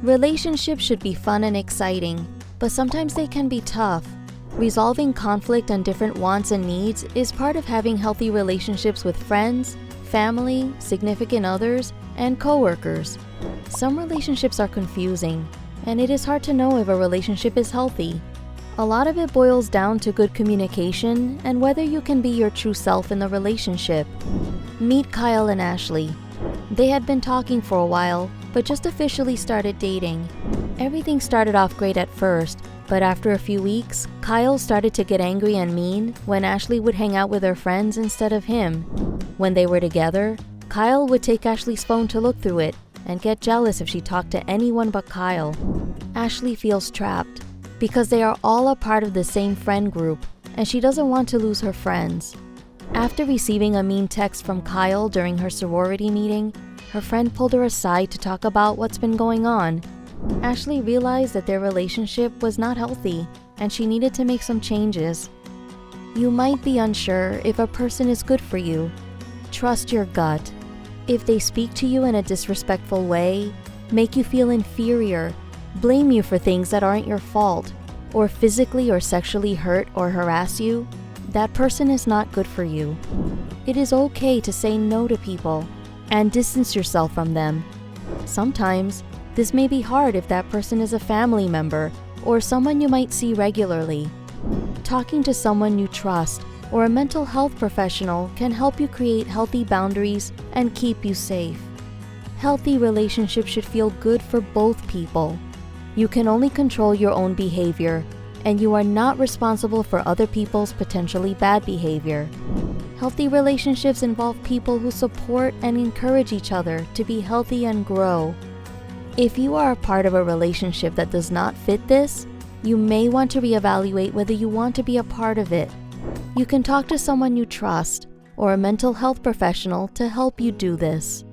Relationships should be fun and exciting, but sometimes they can be tough. Resolving conflict and different wants and needs is part of having healthy relationships with friends, family, significant others, and coworkers. Some relationships are confusing, and it is hard to know if a relationship is healthy. A lot of it boils down to good communication and whether you can be your true self in the relationship. Meet Kyle and Ashley. They had been talking for a while, but just officially started dating. Everything started off great at first, but after a few weeks, Kyle started to get angry and mean when Ashley would hang out with her friends instead of him. When they were together, Kyle would take Ashley's phone to look through it and get jealous if she talked to anyone but Kyle. Ashley feels trapped because they are all a part of the same friend group, and she doesn't want to lose her friends. After receiving a mean text from Kyle during her sorority meeting, her friend pulled her aside to talk about what's been going on. Ashley realized that their relationship was not healthy, and she needed to make some changes. You might be unsure if a person is good for you. Trust your gut. If they speak to you in a disrespectful way, make you feel inferior, blame you for things that aren't your fault, or physically or sexually hurt or harass you, that person is not good for you. It is okay to say no to people and distance yourself from them. Sometimes, this may be hard if that person is a family member or someone you might see regularly. Talking to someone you trust or a mental health professional can help you create healthy boundaries and keep you safe. Healthy relationships should feel good for both people. You can only control your own behavior, and you are not responsible for other people's potentially bad behavior. Healthy relationships involve people who support and encourage each other to be healthy and grow. If you are a part of a relationship that does not fit this, you may want to reevaluate whether you want to be a part of it. You can talk to someone you trust or a mental health professional to help you do this.